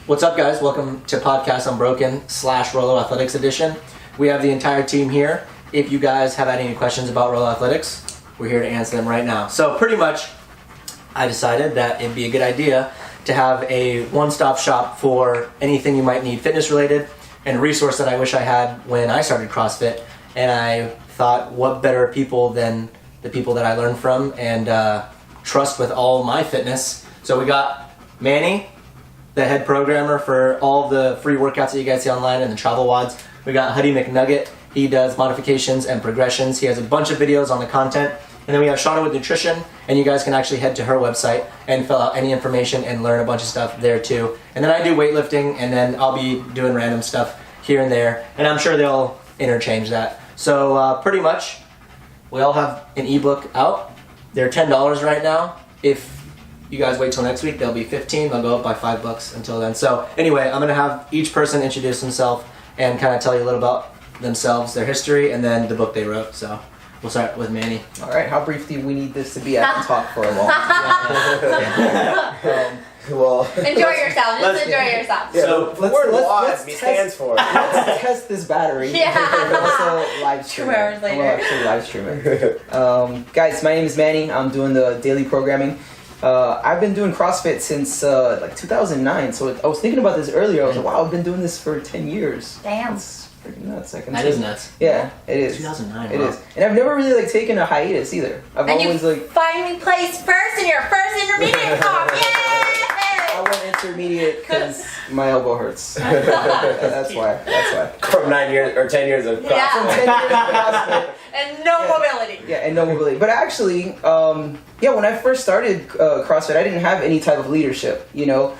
What's up, guys? Welcome to podcast Unbroken / Rolo Athletics edition. We have the entire team here. If you guys have had any questions about Rolo Athletics, we're here to answer them right now. So pretty much, I decided that it'd be a good idea to have a one-stop shop for anything you might need fitness related, and a resource that I wish I had when I started CrossFit. And I thought, what better people than the people that I learned from and trust with all my fitness. So we got Manny, the head programmer for all of the free workouts that you guys see online and the travel wads. We got Huddy McNugget. He does modifications and progressions. He has a bunch of videos on the content. And then we have Shauna with nutrition, and you guys can actually head to her website and fill out any information and learn a bunch of stuff there too. And then I do weightlifting, and then I'll be doing random stuff here and there, and I'm sure they'll interchange that. So pretty much, we all have an ebook out. They're $10 right now. If you guys wait till next week, they'll be $15. They'll go up by $5 until then. So anyway, I'm gonna have each person introduce themselves and kind of tell you a little about themselves, their history, and then the book they wrote. So we'll start with Manny. All right, how brief do we need this to be? I can talk for a long time. Well, enjoy yourself. Just enjoy yourself. Yeah, so let's stands for. Let's test this battery. Yeah. And also live stream. 2 hours later. We'll actually live stream it. Guys, my name is Manny. I'm doing the daily programming. I've been doing CrossFit since like 2009. So I was thinking about this earlier. I was like, wow, I've been doing this for 10 years. Damn. That's freaking nuts. That is nuts. Yeah, it is. 2009. It is. And I've never really like taken a hiatus either. I've And always you like. finally placed first in your first intermediate comp. Yay! I went intermediate because my elbow hurts. That's why. From 9 years or 10 years of CrossFit. Yeah. From 10 years of CrossFit. And no mobility. Yeah, and no mobility. But actually, when I first started CrossFit, I didn't have any type of leadership. You know,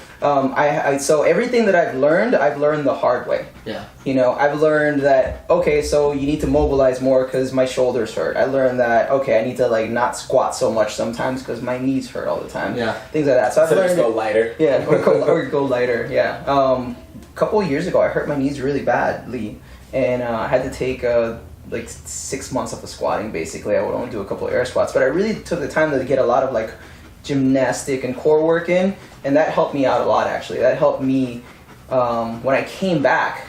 so everything that I've learned the hard way. Yeah. You know, I've learned that, okay, so you need to mobilize more because my shoulders hurt. I learned that, okay, I need to like not squat so much sometimes because my knees hurt all the time. Yeah. Things like that. So I've learned just go lighter. Yeah, or go lighter. Yeah. A couple of years ago, I hurt my knees really badly, and I had to take like 6 months off of squatting. Basically, I would only do a couple of air squats, but I really took the time to get a lot of like gymnastic and core work in, and that helped me out a lot. Actually, that helped me when I came back.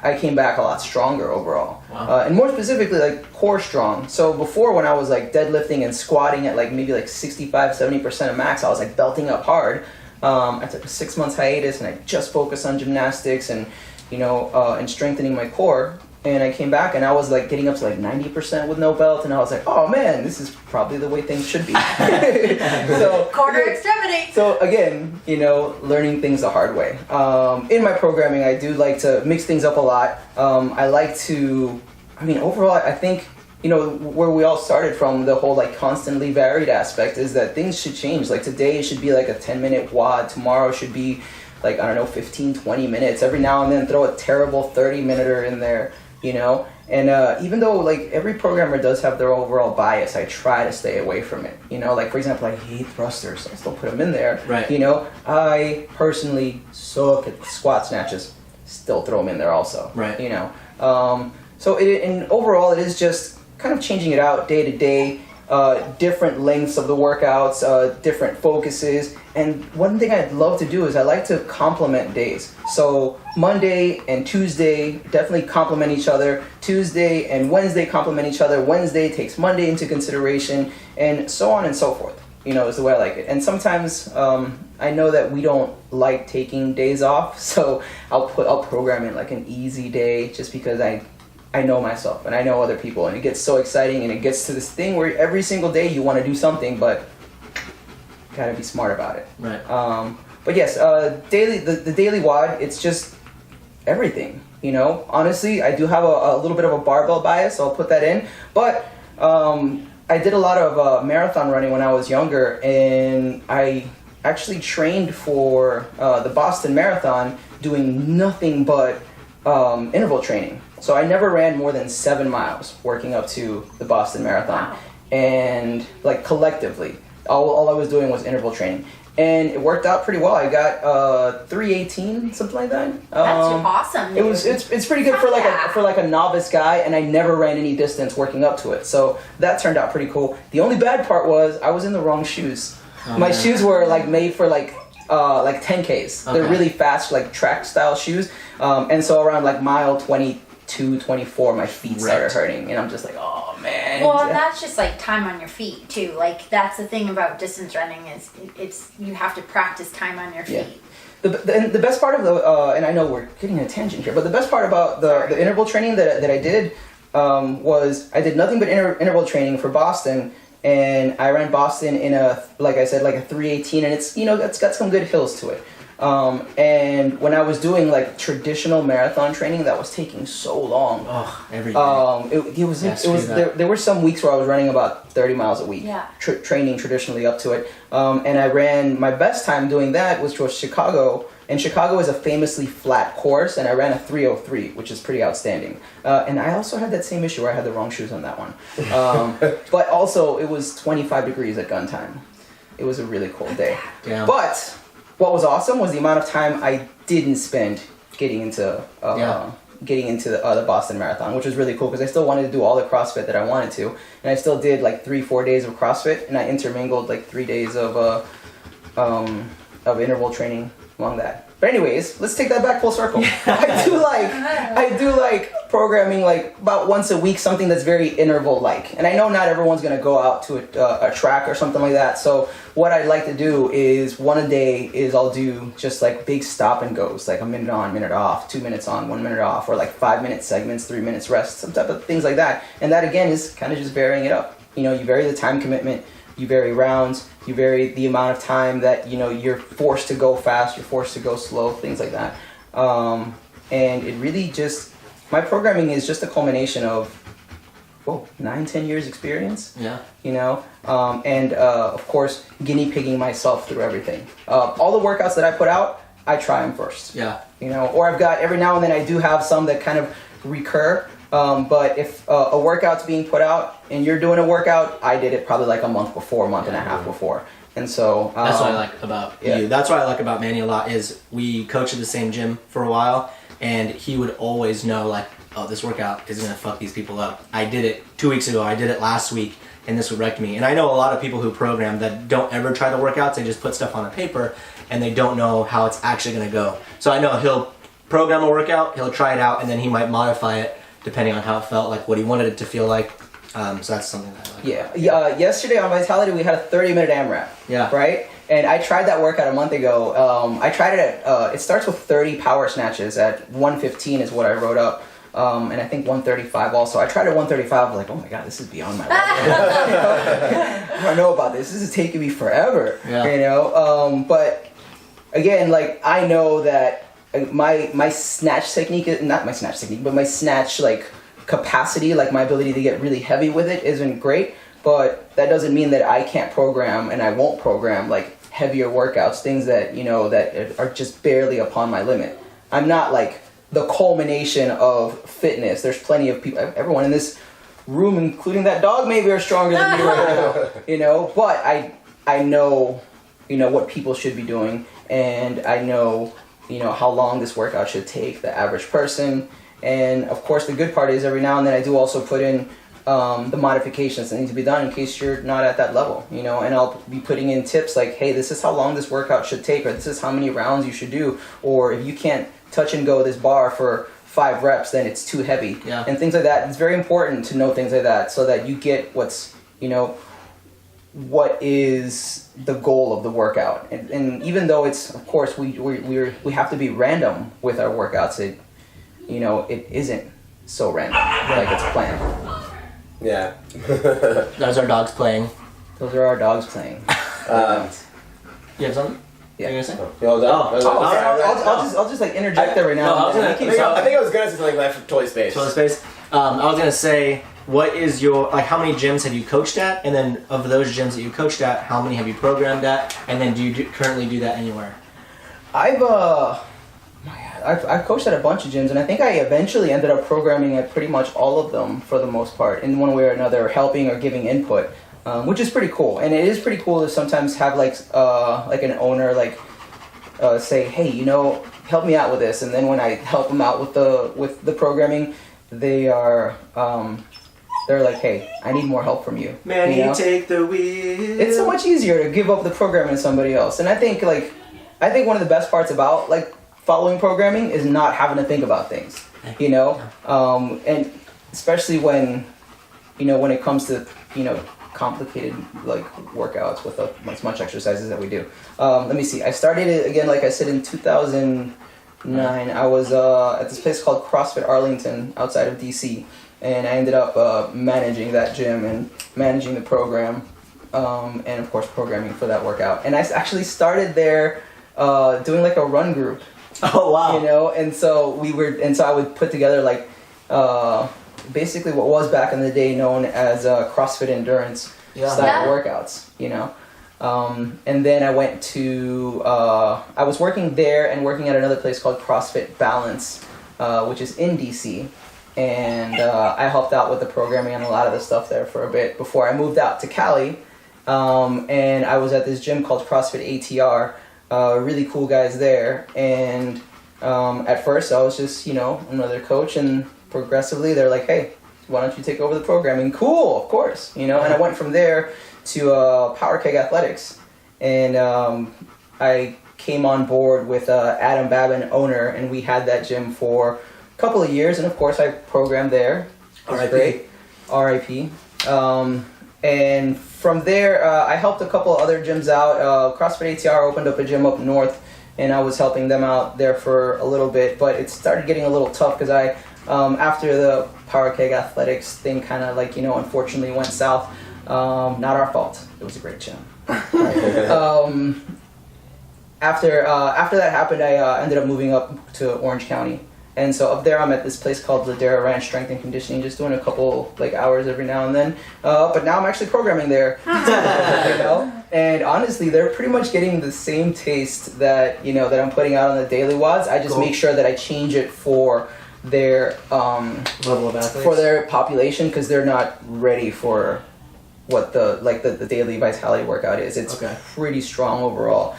I came back a lot stronger overall. Wow. And more specifically, like core strong. So before, when I was like deadlifting and squatting at like maybe like 65-70% of max, I was like belting up hard. I took a 6 months hiatus and I just focused on gymnastics and, you know, and strengthening my core. And I came back and I was like getting up to like 90% with no belt, and I was like, oh man, this is probably the way things should be. So Quarter extremity. So again, you know, learning things the hard way. In my programming, I do like to mix things up a lot. I like to, overall, I think, you know, where we all started from, the whole like constantly varied aspect is that things should change. Like today it should be like a 10-minute WOD. Tomorrow should be like, 15-20 minutes. Every now and then throw a terrible 30-minuter in there, you know. And even though like every programmer does have their overall bias, I try to stay away from it. You know, like for example, I hate thrusters. I still put them in there. Right. You know, I personally suck at squat snatches. Still throw them in there also. Right. You know. So overall, it is just kind of changing it out day to day, different lengths of the workouts, different focuses. And one thing I'd love to do is I like to complement days. So Monday and Tuesday definitely complement each other. Tuesday and Wednesday complement each other. Wednesday takes Monday into consideration, and so on and so forth. You know, is the way I like it. And sometimes I know that we don't like taking days off, so I'll program in like an easy day just because I know myself and I know other people, and it gets so exciting, and it gets to this thing where every single day you want to do something, but you gotta be smart about it. Right. But yes, the daily WOD, it's just everything. You know, honestly, I do have a little bit of a barbell bias, so I'll put that in. But I did a lot of marathon running when I was younger, and I actually trained for the Boston Marathon doing nothing but interval training. So I never ran more than 7 miles working up to the Boston Marathon. Wow. And like collectively, all I was doing was interval training. And it worked out pretty well. I got 3:18, something like that. That's awesome. It's pretty good for like a novice guy, and I never ran any distance working up to it. So that turned out pretty cool. The only bad part was I was in the wrong shoes. My shoes were like made for like like 10Ks. They're really fast, like track style shoes. And so around like mile 22, 24, my feet started hurting, and I'm just like, oh man. Well, that's just like time on your feet too. Like that's the thing about distance running is it's you have to practice time on your feet. Yeah. The best part of the and I know we're getting a tangent here, but the best part about the interval training that I did was I did nothing but interval training for Boston, and I ran Boston in like I said, like a 3:18, and it's it's got some good hills to it. And when I was doing like traditional marathon training, that was taking so long. Oh, every day. There were some weeks where I was running about 30 miles a week, training traditionally up to it. And I ran my best time doing that, which was Chicago. And Chicago is a famously flat course, and I ran a 3:03, which is pretty outstanding. And I also had that same issue where I had the wrong shoes on that one. But also, it was 25 degrees at gun time. It was a really cold day. Damn. But what was awesome was the amount of time I didn't spend getting into the Boston Marathon, which was really cool because I still wanted to do all the CrossFit that I wanted to, and I still did like 3-4 days of CrossFit, and I intermingled like 3 days of interval training along that. But anyways, let's take that back full circle. I do like programming like about once a week, something that's very interval like. And I know not everyone's gonna go out to a track or something like that. So what I like to do is one a day is I'll do just like big stop and goes, like a minute on, minute off, 2 minutes on, 1 minute off, or like 5-minute segments, 3 minutes rest, some type of things like that. And that again is kind of just varying it up. You vary the time commitment, you vary rounds, you vary the amount of time that you're forced to go fast, you're forced to go slow, things like that. And it really just, my programming is just a culmination of 9-10 years experience. Yeah. And of course guinea pigging myself through everything. All the workouts that I put out, I try them first. Yeah. Or I've got every now and then I do have some that kind of recur. But if a workout's being put out and you're doing a workout, I did it probably like a month before, month and a half before. And so that's what I like about you. That's what I like about Manny a lot is we coached at the same gym for a while, and he would always know like, oh, this workout is gonna fuck these people up. I did it 2 weeks ago. I did it last week, and this would wreck me. And I know a lot of people who program that don't ever try the workouts. They just put stuff on a paper, and they don't know how it's actually gonna go. So I know he'll program a workout, he'll try it out, and then he might modify it depending on how it felt, like what he wanted it to feel like. So that's something that I like. Yeah. Yesterday on Vitality, we had a 30-minute AMRAP. Yeah. Right? And I tried that workout a month ago. I tried it at, it starts with 30 power snatches at 115 is what I wrote up. And I think 135 also. I tried at 135, I was like, oh my God, this is beyond my level. I don't know about this. This is taking me forever. Yeah. But again, like I know that my snatch technique, not my snatch technique, but my snatch like capacity, like my ability to get really heavy with it isn't great, but that doesn't mean that I can't program and I won't program like heavier workouts, things that, that are just barely upon my limit. I'm not like the culmination of fitness. There's plenty of people, everyone in this room, including that dog maybe, are stronger than me right now, but I know, what people should be doing, and I know, how long this workout should take the average person. And of course the good part is every now and then I do also put in the modifications that need to be done in case you're not at that level, and I'll be putting in tips like, hey, this is how long this workout should take, or this is how many rounds you should do, or if you can't touch and go this bar for 5 reps, then it's too heavy, and things like that. It's very important to know things like that so that you get what's, what is the goal of the workout. And even though it's, of course, we have to be random with our workouts, it isn't so random, like it's planned. Yeah. Those are dogs playing. Those are our dogs playing. You have something? Yeah. You're gonna say? I'll just like interject every now and then. I think I was gonna say something like Toy Space. Toilet space. I was gonna say, what is your, like, how many gyms have you coached at? And then of those gyms that you coached at, how many have you programmed at? And then do you currently do that anywhere? I've coached at a bunch of gyms, and I think I eventually ended up programming at pretty much all of them for the most part, in one way or another, helping or giving input, which is pretty cool. And it is pretty cool to sometimes have like an owner say, hey, help me out with this, and then when I help them out with the programming, they are they're like, hey, I need more help from you. Manny, take the wheel. It's so much easier to give up the programming to somebody else, and I think I think one of the best parts about like following programming is not having to think about things, you know, and especially when, you know, when it comes to, you know, complicated like workouts with as much exercises that we do. Let me see. I started it again, like I said, in 2009. I was at this place called CrossFit Arlington outside of DC, and I ended up managing that gym and managing the program, and of course programming for that workout. And I actually started there doing like a run group. Oh wow! You know, and so I would put together like basically what was back in the day known as CrossFit endurance style workouts. You know, and then I went to I was working there and working at another place called CrossFit Balance, which is in DC, and I helped out with the programming and a lot of the stuff there for a bit before I moved out to Cali, and I was at this gym called CrossFit ATR. Really cool guys there, and at first I was just, you know, another coach, and progressively they're like, hey, why don't you take over the programming? Cool, of course, you know. And I went from there to Power Keg Athletics, and I came on board with Adam Babin, owner, and we had that gym for a couple of years, and of course I programmed there. It was great. R.I.P. And from there, I helped a couple other gyms out. CrossFit ATR opened up a gym up north, and I was helping them out there for a little bit. But it started getting a little tough because I, after the Power Keg Athletics thing kind of like, you know, unfortunately went south. Not our fault. It was a great gym. After that happened, I ended up moving up to Orange County. And so up there, I'm at this place called Ladera Ranch Strength and Conditioning, just doing a couple like hours every now and then. But now I'm actually programming there, you know. And honestly, they're pretty much getting the same taste that, you know, that I'm putting out on the daily WODs. I just make sure that I change it for their level of athletes, for their population, because they're not ready for what the daily vitality workout is. It's pretty strong overall.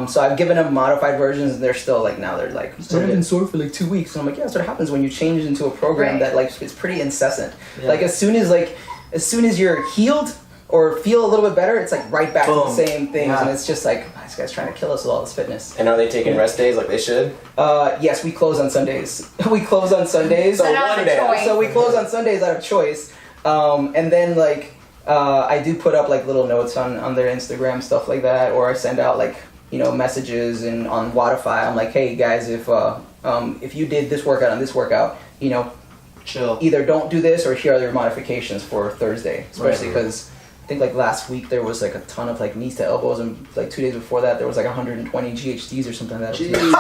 So I've given them modified versions, and they're still like, now they're like, I've been sore for like 2 weeks. And I'm like, yeah, that's what happens when you change into a program that like is pretty incessant. Yeah. Like as soon as you're healed or feel a little bit better, it's like right back to the same things. And it's just like, this guy's trying to kill us with all this fitness. And are they taking rest days like they should? Yes, we close on Sundays. We close on Sundays. So one day. So we close on Sundays out of choice. And then like, I do put up like little notes on their Instagram, stuff like that, or I send out like, you know, messages and on Wodify. I'm like, hey guys, if you did this workout and this workout, you know, chill. Either don't do this, or here are your modifications for Thursday. Especially because I think like last week there was like a ton of like knees to elbows, and like 2 days before that there was like 120 GHDs or something like that. You know?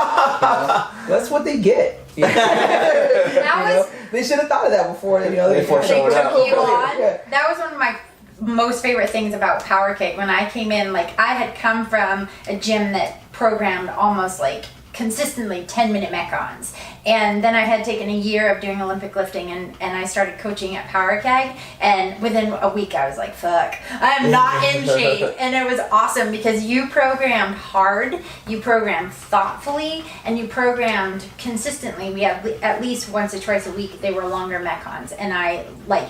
That's what they get. You know? They should have thought of that before. You know, they took you on. That was one of my most favorite things about Power Keg. When I came in, like I had come from a gym that programmed almost like consistently 10-minute Metcons, and then I had taken a year of doing Olympic lifting, and I started coaching at Power Keg, and within a week I was like, fuck, I'm not in shape. And it was awesome because you programmed hard, you programmed thoughtfully, and you programmed consistently. We had at least once or twice a week they were longer Metcons, and I like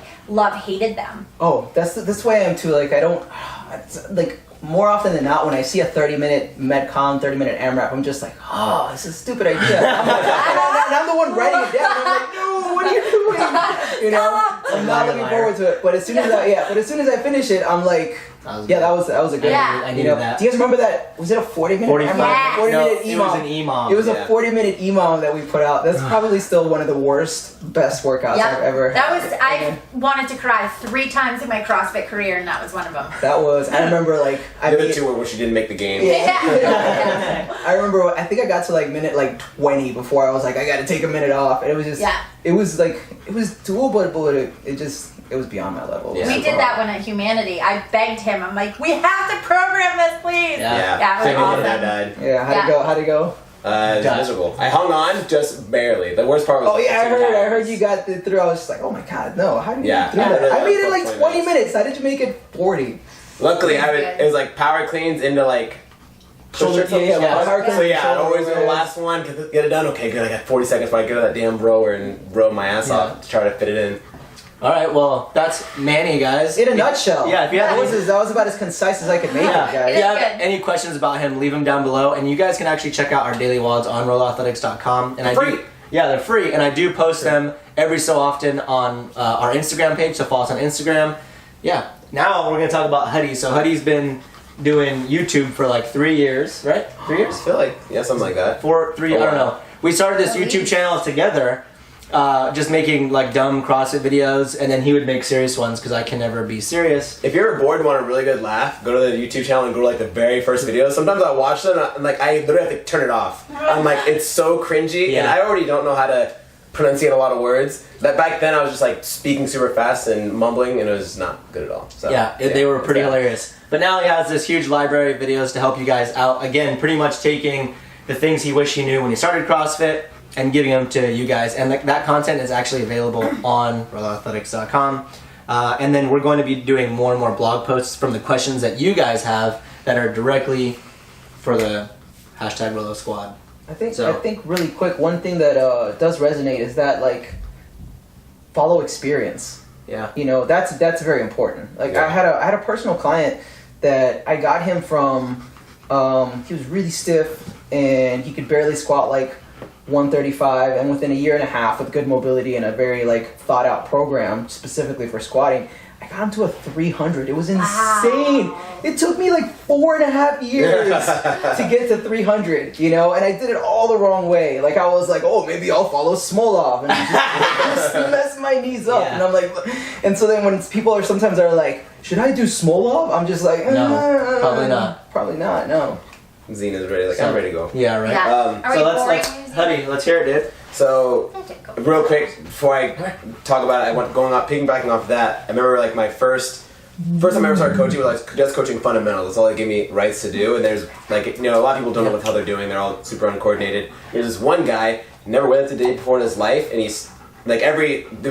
hated them. Oh, that's the way I am too. Like I don't like, more often than not, when I see a 30-minute Metcon, 30-minute AMRAP, I'm just like, oh, this is a stupid idea. I'm the one writing it down. I'm like, no, what are you doing? You know, I'm not looking forward to it. But as soon as I finish it, I'm like, that was a good. I needed that. Do you guys remember that? Was it a 40-minute? 40-minute EMOM. It was an EMOM. It was a 40-minute EMOM that we put out. That's probably still one of the best workouts I've ever had. I wanted to cry 3 times in my CrossFit career, and that was one of them. I remember like the other two were where she didn't make the game. I remember, I think I got to like minute like 20 before I was like, I got to take a minute off, and it was just it was doable, but it was beyond my level. Yeah. We did that one at Humanity. I begged him. I'm like, we have to program this, please. Yeah, it was awesome. That died. Yeah, how'd it go? It was miserable. I hung on just barely. The worst part was. Oh yeah, I heard you got through. I was just like, oh my god, no! How did you get through that? I made it like 20 minutes. How did you make it 40? Luckily, it was like power cleans into like. Shoulder, So I'd always do the last one, get it done. Okay, good. I got 40 seconds before I go to that damn rower and row my ass off to try to fit it in. All right, well, that's Manny, guys. In a nutshell. Yeah, if you have that was about as concise as I could make it, guys. If you have Good. any questions about him, leave them down below. And you guys can actually check out our daily WODs on roloathletics.com. And Free. They're free. And I do post them every so often on our Instagram page, so follow us on Instagram. Yeah. Now we're going to talk about Huddy. So Huddy's been doing YouTube for like 3 years, right? 3 years? I feel like, yeah, something like that. 3, I don't know. We started this YouTube channel together, just making like dumb CrossFit videos, and then he would make serious ones because I can never be serious. If you're bored and want a really good laugh, go to the YouTube channel and go to like the very first videos. Sometimes I watch them and like I literally have to turn it off. I'm like, it's so cringy, and I already don't know how to pronunciate a lot of words. That back then I was just like speaking super fast and mumbling, and it was not good at all. So, they were pretty hilarious. But now he has this huge library of videos to help you guys out. Again, pretty much taking the things he wished he knew when he started CrossFit and giving them to you guys. And that content is actually available on roloathletics.com. And then we're going to be doing more and more blog posts from the questions that you guys have that are directly for the hashtag Rolo Squad. I think really quick, one thing that does resonate is that like follow experience. Yeah. You know, that's very important. Like I had a personal client that I got him from he was really stiff and he could barely squat like 135, and within a year and a half with good mobility and a very like thought out program specifically for squatting, I got him to a 300. It was insane. Wow. It took me like 4.5 years to get to 300, you know, and I did it all the wrong way. Like I was like, oh, maybe I'll follow Smolov and just mess my knees up. And I'm like, and so then when people are sometimes are like, should I do Smolov? I'm just like, no, probably not. Probably not. No. Zena's ready. Like, I'm ready to go. Yeah, right. Yeah. Are we So boring? Huddy, let's hear it, dude. So, real quick before I talk about it, piggybacking off that. I remember like my first time I ever started coaching was like just coaching fundamentals. That's all they gave me rights to do. And there's like, you know, a lot of people don't know what the hell they're doing. They're all super uncoordinated. There's this one guy never went a day before in his life, and he's like we don't do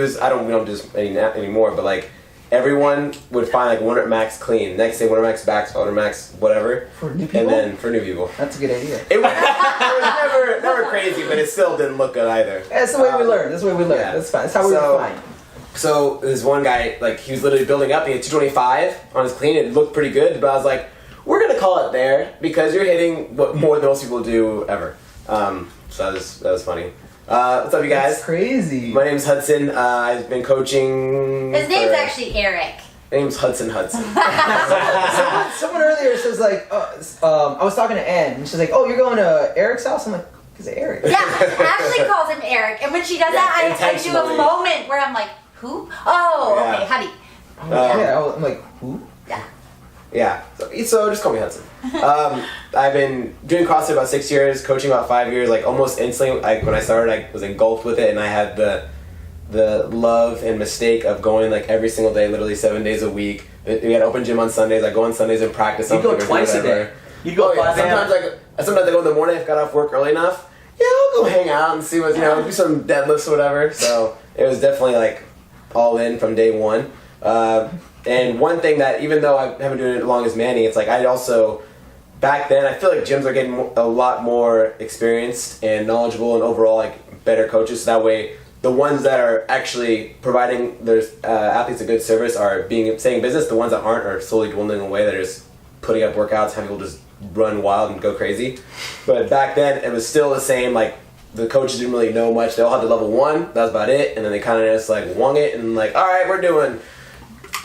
this anymore, but like everyone would find like 1 rep max clean. Next day 1 rep max back, 1 rep max whatever. For new people? And then for new people. That's a good idea. It was never crazy, but it still didn't look good either. That's the way we learn. That's the way we learn. Yeah. That's fine. That's how we refine. So this one guy, like he was literally building up. He had 225 on his clean. It looked pretty good, but I was like, we're gonna call it there because you're hitting what more than most people do ever. So that was funny. What's up, you guys? That's crazy. My name's Hudson. I've been coaching. His name's actually Eric. My name's Hudson. Someone earlier says like, I was talking to Ann, and she's like, "Oh, you're going to Eric's house?" I'm like, "Is it Eric?" Yeah, Ashley calls him Eric, and when she does that, I do a intentionally. moment where I'm like, "Who? Oh, Yeah. okay, Huddy." I'm like, "Who?" Yeah. So just call me Hudson. I've been doing CrossFit about 6 years, coaching about 5 years. Like almost instantly, when I started, I was engulfed with it, and I had the love and mistake of going like every single day, literally 7 days a week. We had open gym on Sundays. I go on Sundays and practice You something. go twice a day. You go 5 a.m. Sometimes I go in the morning. If I got off work early enough, I'll go hang out and see what do some deadlifts or whatever. So it was definitely like all in from day one. And one thing that, even though I haven't been doing it as long as Manny, it's like I'd also, back then, I feel like gyms are getting a lot more experienced and knowledgeable and overall like better coaches. So that way, the ones that are actually providing their athletes a good service are staying in business. The ones that aren't are slowly dwindling away. That are just putting up workouts, having people just run wild and go crazy. But back then, it was still the same. Like the coaches didn't really know much. They all had the level 1. That was about it. And then they kind of just like wung it and like, all right, we're doing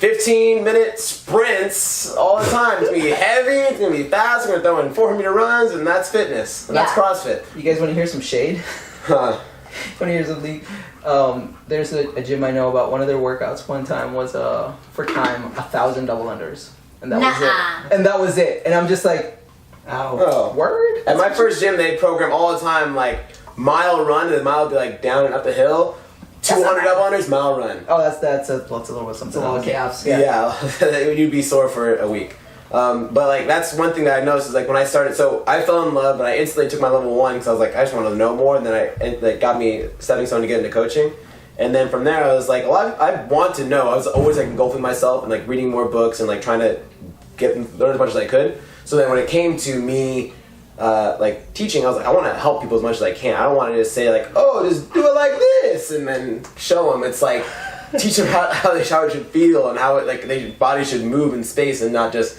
15-minute sprints all the time. It's gonna be heavy, it's gonna be fast, we're gonna throw in 400-meter runs, and that's fitness. And that's CrossFit. You guys want to hear some shade? Huh. 20 years of league. There's a gym I know about. One of their workouts one time was for time 1,000 double unders, and that was it. And that was it. And I'm just like, Oh. word. At my first gym, they program all the time like mile run, and the mile would be like down and up the hill. 200 double unders, mile run. Oh, that's a little bit something. It's a lot of calves. Yeah, you'd be sore for a week. But like that's one thing that I noticed is like when I started, so I fell in love, but I instantly took my level 1 because I was like, I just want to know more, and then that got me stepping stone to get into coaching. And then from there, I was like, I want to know. I was always like engulfing myself and like reading more books and like trying to learn as much as I could. So then when it came to me like teaching, I was like, I want to help people as much as I can. I don't want to just say like, oh, just do it like this and then show them. It's like teach them how they should feel and how their body should move in space and not just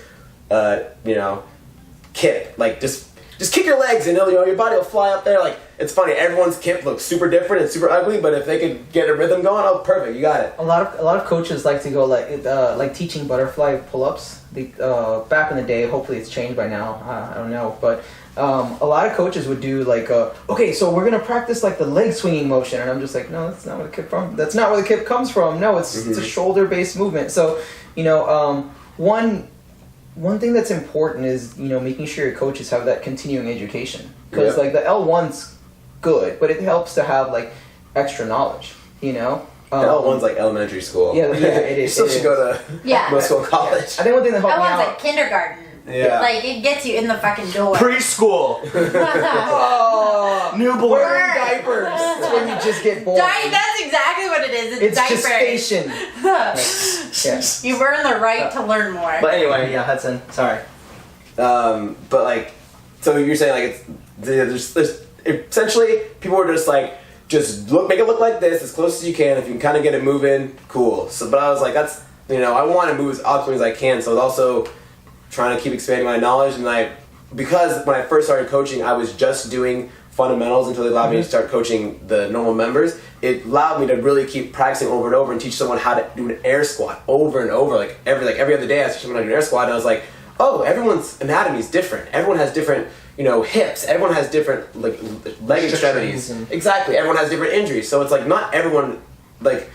kip. Like just kick your legs and your body will fly up there. Like it's funny, everyone's kip looks super different and super ugly, but if they could get a rhythm going, oh perfect, you got it. A lot of coaches like to go like teaching butterfly pull-ups. Back in the day, hopefully it's changed by now. I don't know, but a lot of coaches would do okay, so we're gonna practice like the leg swinging motion, and I'm just like, no, that's not where the kip from. That's not where the kip comes from. No, it's a shoulder-based movement. So one thing that's important is making sure your coaches have that continuing education, because like the L1's good, but it helps to have like extra knowledge. L1's like elementary school. Yeah, it is. You still should go to middle school, college. I think one thing that helped me That one's out. like kindergarten. Yeah. Like it gets you in the fucking door. Preschool. Newborn. Wearing diapers. That's when you just get born. That's exactly what it is. It's diapers. Gestation. You earn the right to learn more. But anyway, yeah, Hudson. Sorry. But like, so you're saying like there's essentially people are just like, make it look like this as close as you can. If you can kind of get it moving, cool. So, but I was like, that's I want to move as optimally as I can. So I was also trying to keep expanding my knowledge, and because when I first started coaching, I was just doing fundamentals until they allowed me to start coaching the normal members. It allowed me to really keep practicing over and over and teach someone how to do an air squat over and over. Like every other day, I was teaching someone how to do an air squat, and I was like, oh, everyone's anatomy is different. Everyone has different hips. Everyone has different leg extremities. Exactly. Everyone has different injuries. So it's like not everyone learns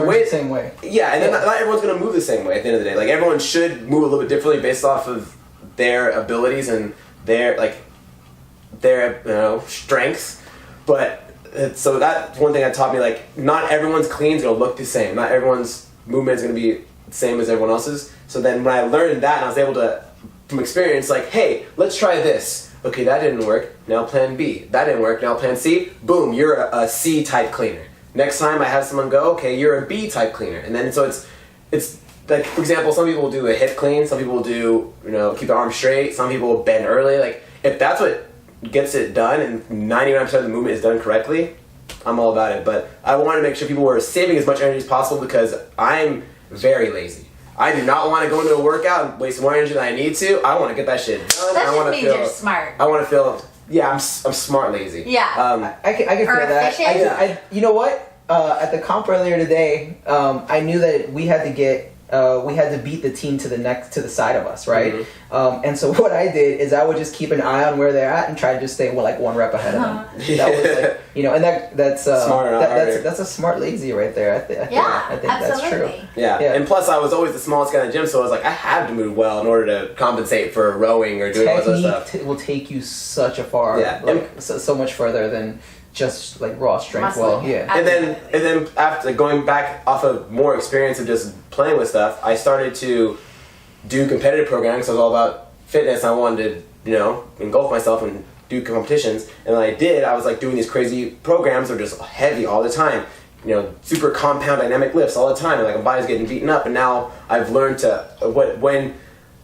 the same way. Yeah, and then not everyone's going to move the same way at the end of the day. Like everyone should move a little bit differently based off of their abilities and their strengths. But so that's one thing that taught me, like, not everyone's clean is going to look the same. Not everyone's movement is going to be the same as everyone else's. So then when I learned that and I was able to, from experience, like, hey, let's try this. Okay, that didn't work. Now plan B. That didn't work. Now plan C. Boom, you're a C type cleaner. Next time I have someone go, okay, you're a B type cleaner. And then so it's like, for example, some people will do a hip clean, some people will do, keep the arm straight, some people will bend early. Like, if that's what gets it done and 99% of the movement is done correctly, I'm all about it. But I want to make sure people are saving as much energy as possible, because I'm very lazy. I do not want to go into a workout and waste more energy than I need to. I want to get that shit done. That just means you're smart. I want to feel, I'm smart lazy. Yeah. I can feel that. Efficient. You know what? At the comp earlier today, I knew that we had to beat the team to the side of us, right? Mm-hmm. And so what I did is I would just keep an eye on where they're at and try to just stay one rep ahead of them. That was and that's smarter, that's a smart lazy right there. I think that's true. Yeah, and plus I was always the smallest guy in the gym, so I was like, I had to move well in order to compensate for rowing or doing all this other stuff. Will take you such a far, so much further than just like raw strength. Muscle. Well, yeah. And then after going back off of more experience of just playing with stuff, I started to do competitive programming. So I was all about fitness. I wanted to, engulf myself and do competitions. And when I did, I was like doing these crazy programs that were just heavy all the time. Super compound dynamic lifts all the time. And like my body's getting beaten up. And now I've learned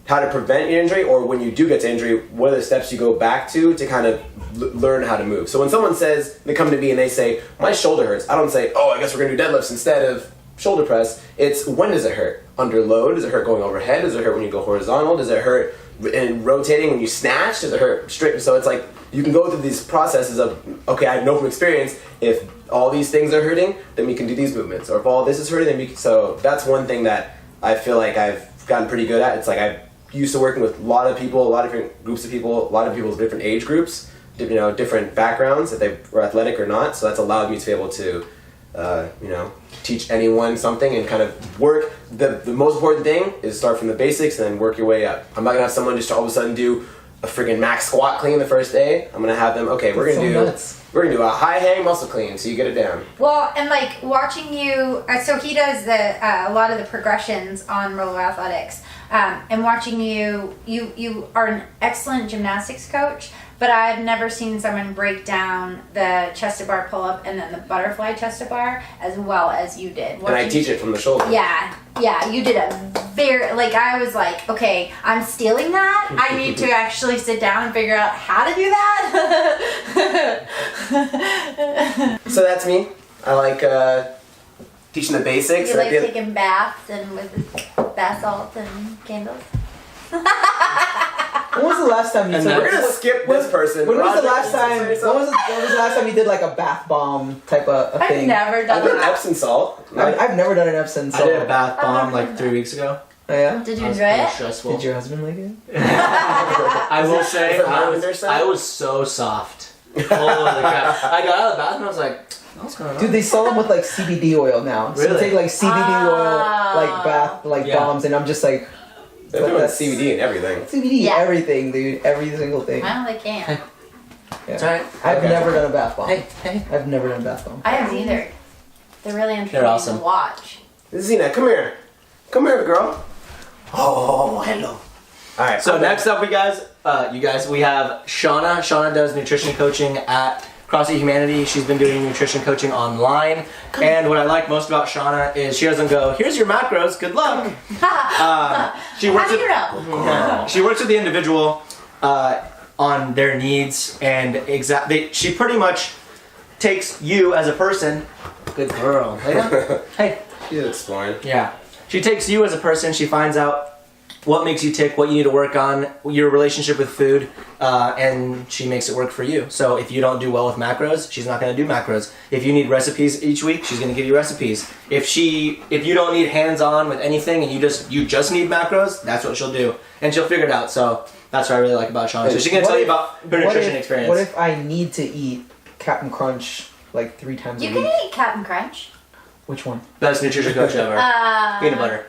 how to prevent your injury, or when you do get to injury, what are the steps you go back to kind of learn how to move. So when someone says, they come to me and they say, my shoulder hurts, I don't say, oh, I guess we're going to do deadlifts instead of shoulder press. It's, when does it hurt? Under load? Does it hurt going overhead? Does it hurt when you go horizontal? Does it hurt in rotating when you snatch? Does it hurt straight? So it's like, you can go through these processes of, okay, I know from experience, if all these things are hurting, then we can do these movements. Or if all this is hurting, then we can. So that's one thing that I feel like I've gotten pretty good at. It's like I've used to working with a lot of people, a lot of different groups of people, a lot of people's different age groups, different backgrounds, if they were athletic or not. So that's allowed me to be able to, teach anyone something and kind of work. The most important thing is start from the basics and then work your way up. I'm not gonna have someone just all of a sudden do a freaking max squat clean the first day. I'm gonna have them, okay, we're gonna do a high hang muscle clean, so you get it down. Well, and like watching you, so he does a lot of the progressions on Rolo Athletics, and watching you are an excellent gymnastics coach, but I've never seen someone break down the chest-to bar pull-up and then the butterfly chest-to bar as well as you did. And I teach it from the shoulder. Yeah, you did a I was like, okay, I'm stealing that. I need to actually sit down and figure out how to do that. So that's me. I like teaching the basics. You like taking baths and with bath salts and candles? When was the last time you? We're gonna skip this person. When was the last time? When was the last time you did like a bath bomb type of a thing? I've never done I've done that. Epsom salt. I've never done an Epsom salt. I did a bath bomb like 3 weeks ago. Oh, yeah? Did you That was enjoy pretty it? stressful. Did your husband like it? I will say, Was it lavender scent? I was so soft. Holy crap. I got out of the bathroom and I was like, what's going on? Dude, they sell them with like CBD oil now. So Really? you take like CBD oil, like bath, Yeah. bombs, and I'm just like, They're doing CBD and everything. CBD, Yeah. everything, dude, every single thing. I don't think I can. It's alright. I've Okay. never done a bath bomb. Hey, hey. I've never done a bath bomb. I haven't either. They're really entertaining awesome. to watch. Zena, come here. Come here, girl. Oh, hello. Alright, So next up, you guys, we have Shauna. Shauna does nutrition coaching at CrossFit Humanity. She's been doing nutrition coaching online. And what I like most about Shauna is she doesn't go, here's your macros, good luck. She works How do you with, know? she works with the individual on their needs, and she pretty much takes you as a person. Good girl. Hey. She's exploring. Yeah. She takes you as a person, she finds out what makes you tick, what you need to work on, your relationship with food, and she makes it work for you. So if you don't do well with macros, she's not going to do macros. If you need recipes each week, she's going to give you recipes. If you don't need hands-on with anything and you just need macros, that's what she'll do. And she'll figure it out. So that's what I really like about Shauna. So she's going to tell you about her nutrition experience. What if I need to eat Captain Crunch like 3 times You a can week? eat Captain Crunch. Which one? Best nutrition coach ever. Peanut butter.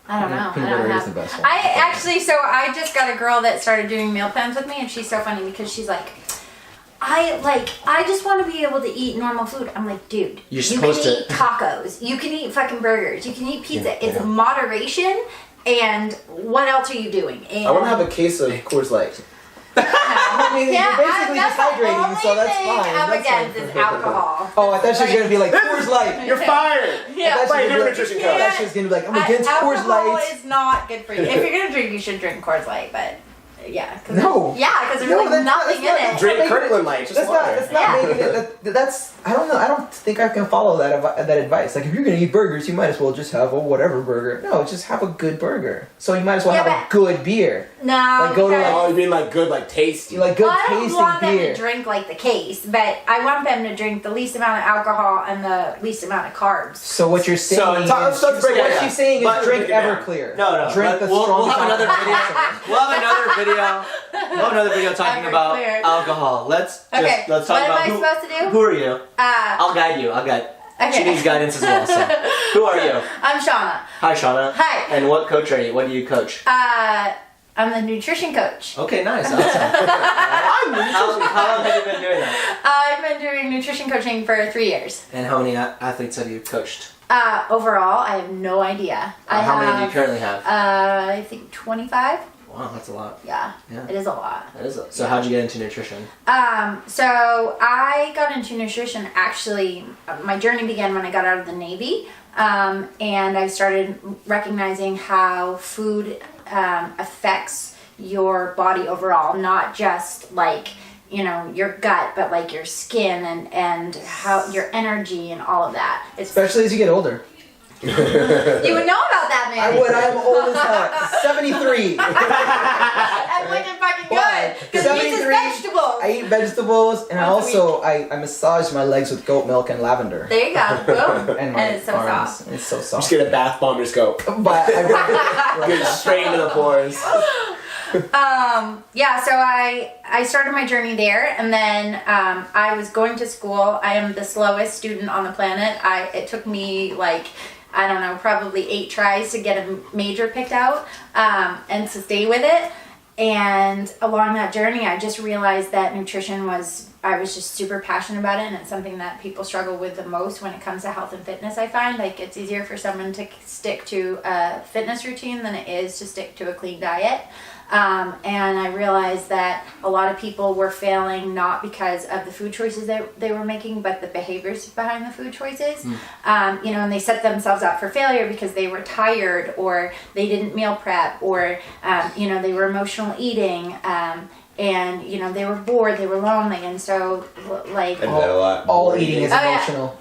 I don't know. Peanut I don't butter is have. the best one. I just got a girl that started doing meal plans with me, and she's so funny because she's like, I just want to be able to eat normal food. I'm like, dude, You're you supposed can to. eat tacos, you can eat fucking burgers, you can eat pizza. It's moderation, and what else are you doing? And I want to have a case of Coors Light. I mean, you're basically that's just hydrating, the so only that's thing fine. I'm That's against fine. is alcohol. Oh, I thought she was gonna be like Coors Light. You're fired. Yeah, I thought Wait, she you're a was nutrition gonna- I coach. thought she was gonna be like, I'm against Coors Alcohol Light. is not good for you. If you're gonna drink, you should drink Coors Light, but yeah. No. Because there's No, like that's nothing not- in it. Drink making Kirkland Light. Just That's water. not. That's not making it. That's. I don't know. I don't think I can follow that advice. Like, if you're gonna eat burgers, you might as well just have a whatever burger. No, just have a good burger. So you might as well Yeah, have a good beer. No, Like, go to, because- Oh, you mean like good, like tasty? You like good well, I don't tasting want them beer. to drink like the case, but I want them to drink the least amount of alcohol and the least amount of carbs. So what you're saying So, is, let's break it what down. she's saying is But drink break it down. Everclear. No. Drink the we'll strong have another alcohol. video. We'll have another video. We'll have another video talking about Everclear. alcohol. Let's Okay, let's what talk am about I supposed to do? who are you? I'll guide you. Okay. She needs guidance as well. So, who are you? I'm Shauna. Hi, Shauna. Hi. And what coach are you? What do you coach? I'm the nutrition coach. Okay, nice. Awesome. How long have you been doing that? I've been doing nutrition coaching for 3 years. And how many athletes have you coached? Overall, I have no idea. How many do you currently have? I think 25. Wow, that's a lot. Yeah, Yeah. it is a lot. That is. So how'd you get into nutrition? So I got into nutrition actually, my journey began when I got out of the Navy. And I started recognizing how food affects your body overall, not just like, your gut, but like your skin and how your energy and all of that. Especially as you get older. You would know about that, man. I would. I'm old as heck. 73. I'm looking fucking good. Because he eats his 73. vegetables. I eat vegetables, and I also I massage my legs with goat milk and lavender. There you go. Boom. And my And it's so arms. soft. It's so Just soft. get a bath bomb, just go. But I Get straight into the pores. Yeah, so I started my journey there, and then I was going to school. I am the slowest student on the planet. It took me probably 8 tries to get a major picked out, and to stay with it. And along that journey, I just realized that I was just super passionate about it, and it's something that people struggle with the most when it comes to health and fitness. I find like it's easier for someone to stick to a fitness routine than it is to stick to a clean diet. And I realized that a lot of people were failing not because of the food choices that they were making, but the behaviors behind the food choices. And they set themselves up for failure because they were tired, or they didn't meal prep, or they were emotional eating, and they were bored, they were lonely, and so like I do that a lot. all eating is Oh, yeah. emotional.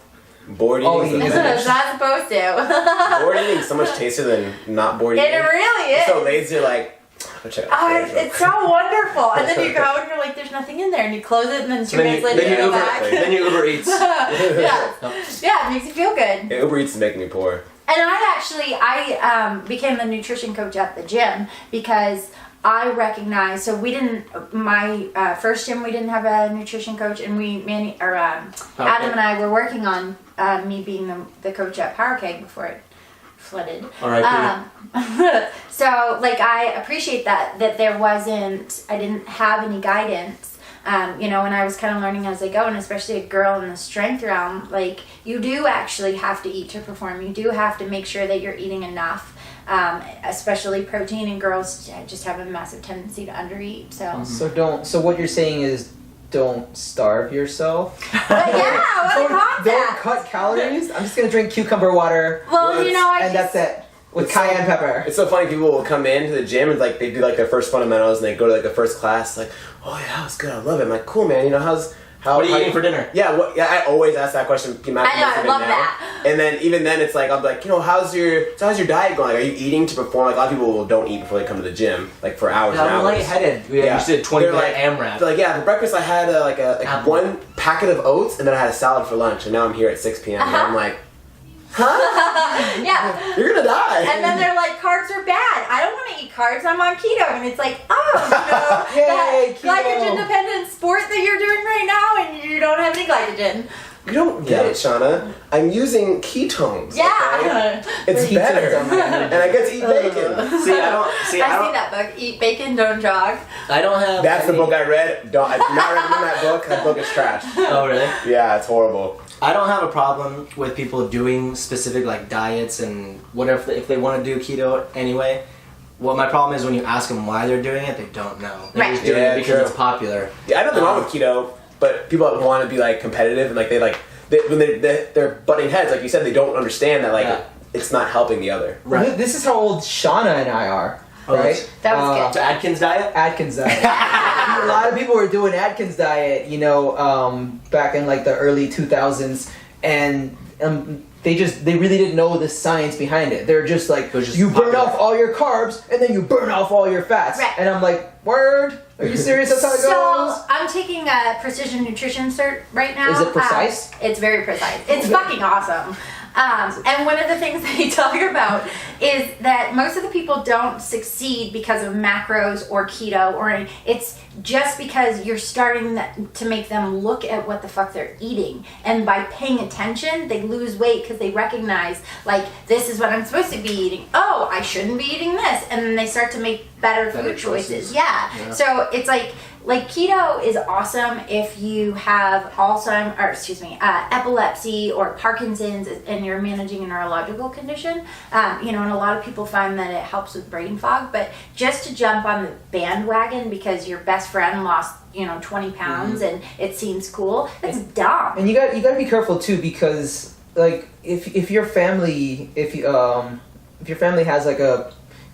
Board Oh, eating. yeah. It's not supposed to. Board eating is so much tastier than not board It eating. really is. You're so lazy, you're like. It's so wonderful. And then you go and you're like, there's nothing in there, and you close it, and then 2 minutes later you go back. Then you Uber Eats. Yeah, it makes you feel good. Yeah, Uber Eats is making me poor. And I became the nutrition coach at the gym because I recognized, so we didn't, my first gym, we didn't have a nutrition coach, and Adam and I were working on me being the coach at Power Keg before it flooded. All right. So like I appreciate that there wasn't, I didn't have any guidance. And I was kind of learning as I go, and especially a girl in the strength realm, like you do actually have to eat to perform. You do have to make sure that you're eating enough, especially protein, and girls just have a massive tendency to undereat. So what you're saying is don't starve yourself. But yeah, what a concept. Don't cut calories. I'm just gonna drink cucumber water. Well, that's it. With cayenne pepper. It's so funny. People will come into the gym and like they do like their first fundamentals, and they go to like the first class. Like, oh yeah, that was good. I love it. I'm like, cool, man. How? What are you eating for dinner? Yeah. I always ask that question. I know. I love that. And then even then, it's like I'm like, how's your diet going? Like, are you eating to perform? Like a lot of people don't eat before they come to the gym, like for hours and I'm hours. lightheaded. We just did 20-minute AMRAP. They're like, yeah, for breakfast I had one packet of oats, and then I had a salad for lunch, and now I'm here at 6 p.m. And I'm like, huh? Yeah. You're gonna die. And then they're like, carbs are bad. I don't want to eat carbs. I'm on keto. And it's like, that Yay, keto. glycogen-dependent sport that you're doing right now, and you don't have any glycogen. You don't get it, Shauna. I'm using ketones. Yeah. Okay? It's better. And I get to eat bacon. I see that book. Eat bacon, don't jog. I don't have. That's the book I read. I do not recommend that book. That book is trash. Oh, really? Yeah, it's horrible. I don't have a problem with people doing specific like diets and whatever if they want to do keto anyway. What my problem is when you ask them why they're doing it, they don't know. They're just doing it because it's popular. Yeah, I know nothing wrong with keto, but people that want to be like competitive and like when they're butting heads, like you said, they don't understand that it's not helping the other. Right. Well, this is how old Shauna and I are. Right? That was good. To Atkins diet? Atkins diet. A lot of people were doing Atkins diet, back in like the early 2000s, and they really didn't know the science behind it. They're just like, you burn off all your carbs, and then you burn off all your fats. Right. And I'm like, word? Are you serious? That's how it goes? So, I'm taking a precision nutrition cert right now. Is it precise? It's very precise. It's fucking awesome. And one of the things they talk about is that most of the people don't succeed because of macros or keto or any. It's just because you're starting to make them look at what the fuck they're eating. And by paying attention, they lose weight because they recognize, like, this is what I'm supposed to be eating. Oh, I shouldn't be eating this. And then they start to make better food choices. Yeah. So it's like keto is awesome if you have epilepsy or Parkinson's and you're managing a neurological condition. And a lot of people find that it helps with brain fog. But just to jump on the bandwagon because your best friend lost 20 pounds and it seems cool, that's dumb. And you got to be careful too, because like if your family has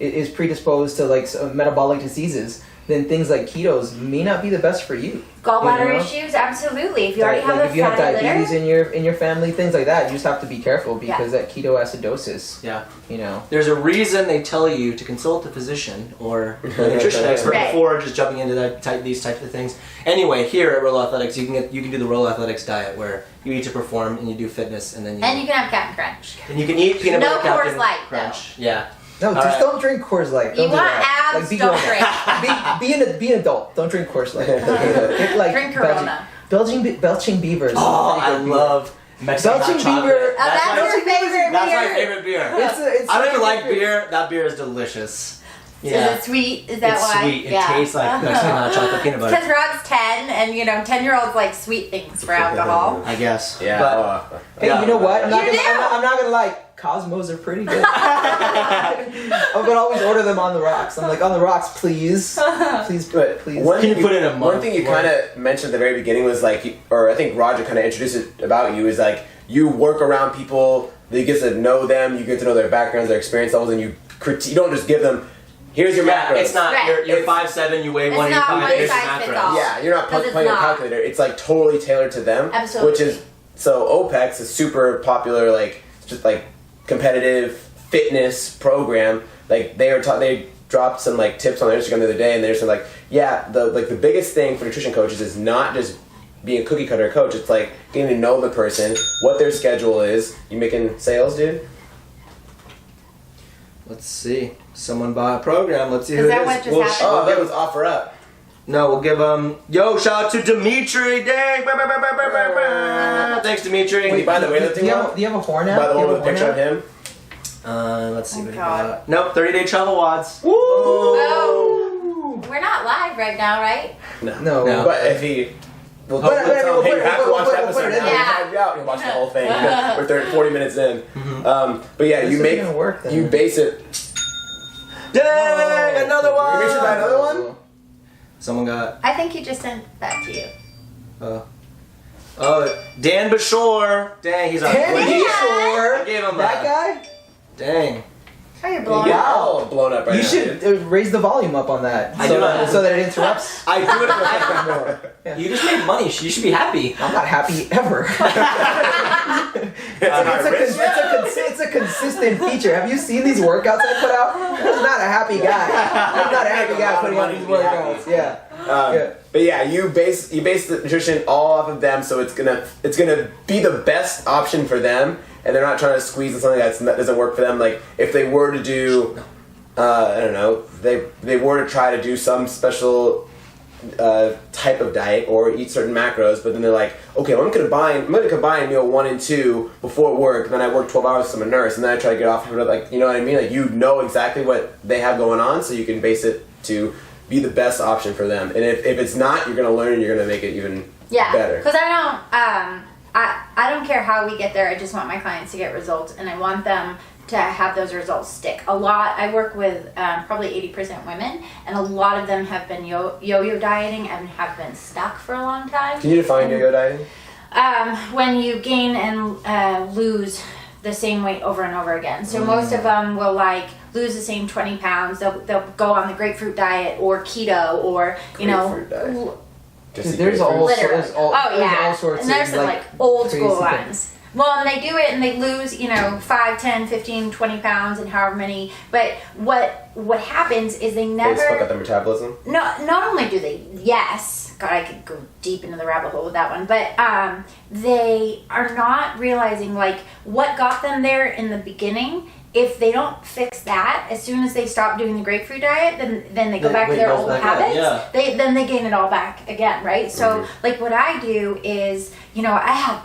is predisposed to like metabolic diseases, then things like ketos may not be the best for you. Gallbladder issues, absolutely. If you already have if you have fatty diabetes liver, in your family, things like that, you just have to be careful because that ketoacidosis. Yeah. There's a reason they tell you to consult a physician or a nutrition expert before just jumping into these types of things. Anyway, here at Rolo Athletics, you can do the Rolo Athletics diet where you eat to perform and you do fitness and then you can have Captain Crunch. And you can eat peanut butter Captain Coors Light, Crunch. though. Yeah. No, just don't drink Coors Light. Don't You want abs, don't drink. Be an adult. Don't drink Coors Light. Drink Corona. Belching Beavers. Oh, I love Mexican Belching hot chocolate. Beaver. That's your favorite beer. That's my favorite beer. I don't even like beer. That beer is delicious. Yeah. Is it sweet? Is that it's why? Sweet. It tastes like Mexican hot chocolate peanut butter. Because Rob's 10, and 10-year-olds like sweet things for alcohol. I guess. Yeah. But, hey, you know what? I'm You not gonna lie. Cosmos are pretty good. I'm gonna always order them on the rocks. I'm like, on the rocks, please. Please. Can you put in a month? One thing you kind of mentioned at the very beginning was like, or I think Roger kind of introduced it about you, is like you work around people, you get to know them, you get to know their backgrounds, their experience levels, and you don't just give them, here's your macros. It's not, you're 5'7", you weigh 185, here's your macros. Yeah, you're not playing a calculator. It's like totally tailored to them. Absolutely. Which is so OPEX is super popular, like just like competitive fitness program. Like they dropped some like tips on their Instagram the other day, and they're just like, yeah, the biggest thing for nutrition coaches is not just being a cookie cutter coach. It's like getting to know the person, what their schedule is. You making sales, dude? Let's see. Someone bought a program. Let's see who Is it that is. what just happened? Oh, that was offer up. No, we'll give yo, shout out to Dimitri. Dang. Thanks, Dimitri. Can you buy the weightlifting Do you one? have a horn app? Buy the Do you one have with a a picture of horn him? Let's see Oh, what he God. got. Nope, 30-day travel wads. Woo! Oh, we're not live right now, right? No. No. But if he... Well, But- we'll but- tell him, hey, you but- have to but- watch but- the but- episode but- now. yeah. We'll out. You'll watch the whole thing. We're 40 minutes in. But yeah, This you isn't make... gonna work, then. You base it... Dang, another one. You should buy another one? Someone got, I think he just sent that to you. Dan Bashore. Dang, he's on. Dan Wait, Bashore? I gave him That that. guy? Dang. Oh, you're You blowing get up. all blown up right You now, should dude. raise the volume up on that I so, do that, not. so that it interrupts. I do it. Yeah. You just made money. You should be happy. I'm not happy ever. It's a consistent feature. Have you seen these workouts I put out? I'm not a happy guy. I'm not a happy guy putting out these workouts. Yeah. Yeah. But yeah, you base the nutrition all off of them, so it's gonna be the best option for them, and they're not trying to squeeze in something that doesn't work for them. Like if they were to do, I don't know, they were to try to do some special type of diet or eat certain macros, but then they're like, okay, well, I'm gonna combine meal 1 and 2 before work, and then I work 12 hours with some nurse, and then I try to get off of it. Like, you know what I mean? Like you know exactly what they have going on, so you can base it to be the best option for them. And if it's not, you're gonna learn and you're gonna make it even better. Because I don't care how we get there. I just want my clients to get results, and I want them to have those results stick. I work with probably 80% women, and a lot of them have been yo-yo dieting and have been stuck for a long time. Can you define yo-yo dieting? When you gain and lose the same weight over and over again. So most of them will like lose the same 20 pounds. They'll go on the grapefruit diet or keto or Grapefruit diet. Just There's eat all grapefruit. sorts. There's all sorts and there's of some like old school crazy ones. Well, and they do it and they lose, 5, 10, 15, 20 pounds and however many. But what happens is they They never... just fuck up the metabolism. Not only do they, yes, God, I could go deep into the rabbit hole with that one, but they are not realizing like what got them there in the beginning. If they don't fix that, as soon as they stop doing the grapefruit diet, then they go back to their old habits. Yeah. Then they gain it all back again, right? So like what I do is, I have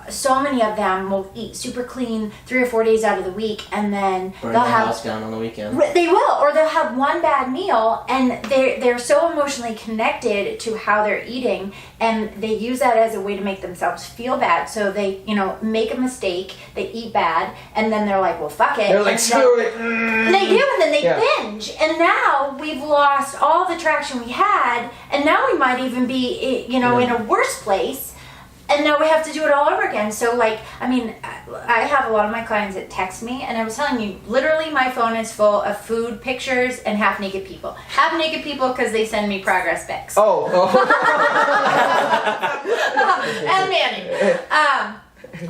so many of them will eat super clean 3 or 4 days out of the week, and then Burn they'll the have house down on the weekend. They will, or they'll have one bad meal, and they're so emotionally connected to how they're eating, and they use that as a way to make themselves feel bad. So they, make a mistake, they eat bad, and then they're like, well, fuck it. They're like, And screw it. then they do, and then they binge, and now we've lost all the traction we had, and now we might even be, in a worse place. And now we have to do it all over again. So, I have a lot of my clients that text me, and I was telling you, literally my phone is full of food pictures and half-naked people. Half-naked people because they send me progress pics. Oh. And Manny.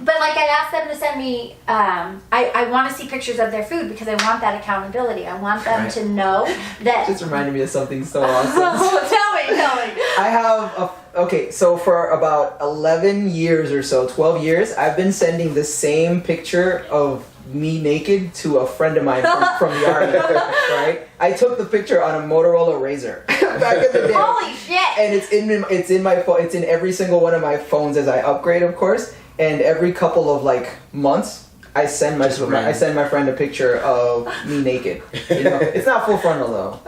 But I asked them to send me, I want to see pictures of their food because I want that accountability. I want them to know that... Just reminded me of something so awesome. Tell me. I have so for about 11 years or so, 12 years, I've been sending the same picture of me naked to a friend of mine from the army, right? I took the picture on a Motorola Razr back in the day. Holy shit! And it's in my phone. It's in every single one of my phones as I upgrade, of course. And every couple of months, I send my friend a picture of me naked. It's not full frontal though.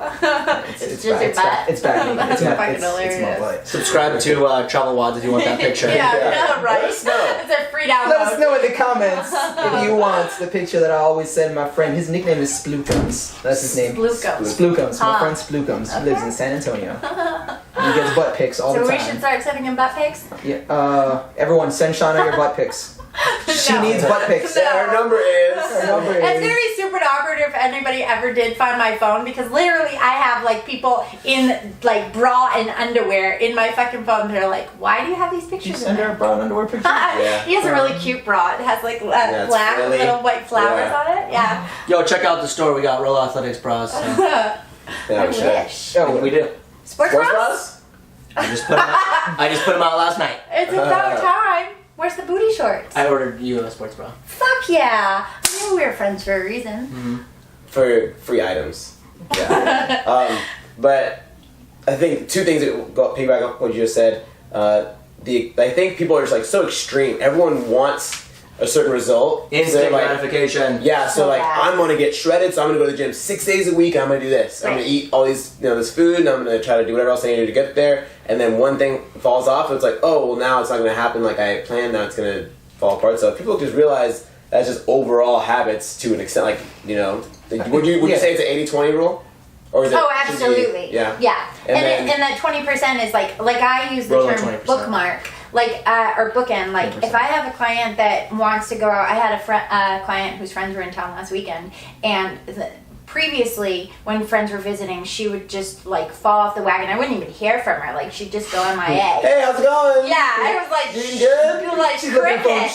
It's just your butt. It's back naked. That's fucking hilarious. It's my butt. Subscribe to Travel Wads if you want that picture. Yeah, right. Let us know. It's a free download. Let us know in the comments if you want the picture that I always send my friend. His nickname is Splookums. That's his name. Splookums. Splookums. My Huh. friend Splookums. He lives in San Antonio. He gets butt pics all So the we time. should start sending him butt pics? Yeah. Everyone, send Shauna your butt pics. She No. needs butt pics. No. Her number is. Her number It's is. gonna be super awkward if anybody ever did find my phone because literally I have like people in like bra and underwear in my fucking phone. They're like, "Why do you have these Did you pictures?" send in her a there? bra and underwear picture? Yeah. He has a really cute bra. It has like it's black really- little white flowers yeah. on it. Yeah. Yo, check out the store. We got Rolo Athletics bras. So. Yeah, I we should. wish. Oh, we do. Sports Sports bras? bras? I just put 'em out. I just put 'em out last night. It's about time. Where's the booty shorts? I ordered you a sports bra. Fuck yeah. I knew we were friends for a reason. For free items. Yeah. But I think two things that go piggyback on what you just said. I think people are just like so extreme. Everyone wants a certain result. So Instant they're like, gratification. yeah, so So like bad. I'm gonna get shredded, so I'm gonna go to the gym 6 days a week. And I'm gonna do this. I'm Right. gonna eat all these, this food, and I'm gonna try to do whatever else I need to do to get there. And then one thing falls off, and it's like, oh, well, now it's not gonna happen like I planned. Now it's gonna fall apart. So if people just realize that's just overall habits to an extent. Like would you Yeah. say it's an 80-20 rule, or is it? Oh, should be- absolutely. yeah. Yeah. And And then- that 20% is like I use the Roll on term 20%. bookmark, like or bookend. Like 10%. if I have a client that wants to go out, I had a client whose friends were in town last weekend, and previously when friends were visiting, she would just like fall off the wagon. I wouldn't even hear from her. Like she'd just go MIA. Hey, how's it going? Yeah, I was like, You good? you're like She's looking for cricket.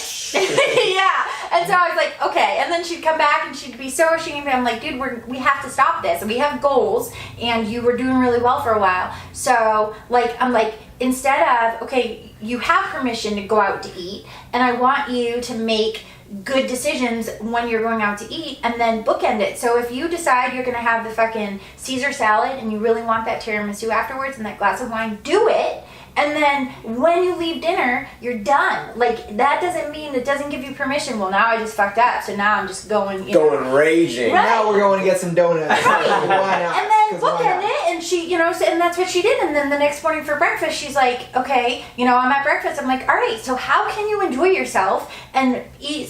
Yeah, and so I was like, okay, and then she'd come back and she'd be so ashamed. I'm like, dude, we have to stop this. We have goals, and you were doing really well for a while. So like, I'm like, instead of okay, you have permission to go out to eat, and I want you to make good decisions when you're going out to eat, and then bookend it. So if you decide you're gonna have the fucking Caesar salad and you really want that tiramisu afterwards and that glass of wine, do it. And then when you leave dinner, you're done. Like that doesn't mean it doesn't give you permission. Well, now I just fucked up, so now I'm just going. Going raging. Right. Now we're going to get some donuts. Why not? And then 'Cause why bookend not? it, and she, and that's what she did. And then the next morning for breakfast, she's like, okay, I'm at breakfast. I'm like, all right, so how can you enjoy yourself and eat